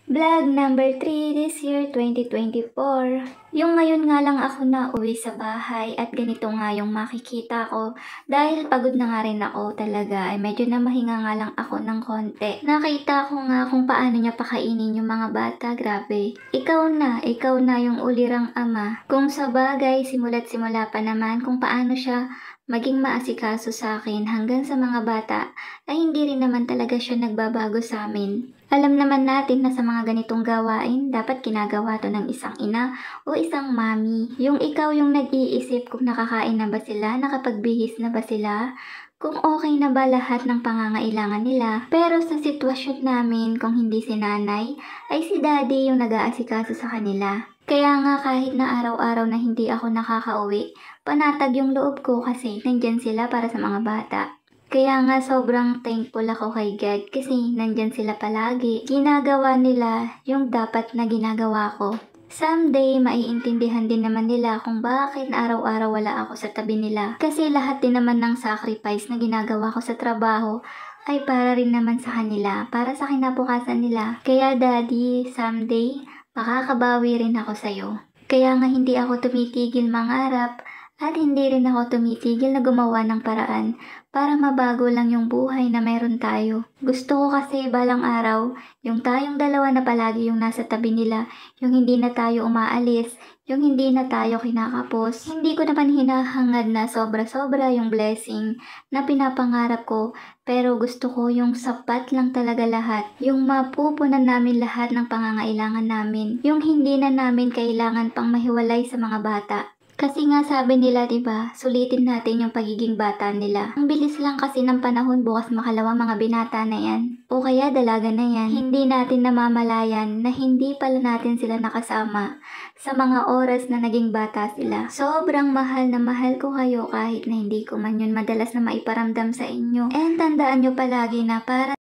Vlog number 3 this year 2024. Yung ngayon nga lang ako na uwi sa bahay at ganito nga yung makikita ko dahil pagod na nga rin ako talaga ay medyo namahinga nga lang ako ng konti. Nakita ko nga kung paano niya pakainin yung mga bata, grabe. Ikaw na yung ulirang ama. Kung sa bagay simula't simula pa naman kung paano siya maging maasikaso sa akin hanggang sa mga bata ay hindi rin naman talaga siya nagbabago sa amin. Alam naman natin na sa mga ganitong gawain, dapat ginagawa to ng isang ina o isang mami. Yung ikaw yung nag-iisip kung nakakain na ba sila, nakapagbihis na ba sila, kung okay na ba lahat ng pangangailangan nila. Pero sa sitwasyon namin, kung hindi si nanay, ay si daddy yung nag-aasikaso sa kanila. Kaya nga kahit na araw-araw na hindi ako nakakauwi, panatag yung loob ko kasi nandyan sila para sa mga bata. Kaya nga sobrang thankful ako kay God kasi nandyan sila palagi. Ginagawa nila yung dapat na ginagawa ko. Someday, maiintindihan din naman nila kung bakit araw-araw wala ako sa tabi nila. Kasi lahat din naman ng sacrifice na ginagawa ko sa trabaho ay para rin naman sa kanila, para sa kinabukasan nila. Kaya daddy, someday, makakabawi rin ako sa'yo. Kaya nga hindi ako tumitigil mangarap at hindi rin ako tumitigil na gumawa ng paraan para mabago lang yung buhay na meron tayo. Gusto ko kasi balang araw, yung tayong dalawa na palagi yung nasa tabi nila, yung hindi na tayo umaalis, yung hindi na tayo kinakapos. Hindi ko naman hinahangad na sobra-sobra yung blessing na pinapangarap ko, pero gusto ko yung sapat lang talaga lahat. Yung mapupunan namin lahat ng pangangailangan namin. Yung hindi na namin kailangan pang mahiwalay sa mga bata. Kasi nga sabi nila, 'di ba, sulitin natin yung pagiging bata nila. Ang bilis lang kasi ng panahon, bukas makalawa mga binata na yan. O kaya dalaga na yan. Hindi natin namamalayan na hindi pala natin sila nakasama sa mga oras na naging bata sila. Sobrang mahal na mahal ko kayo kahit na hindi ko man yun madalas na maiparamdam sa inyo. And tandaan nyo palagi na para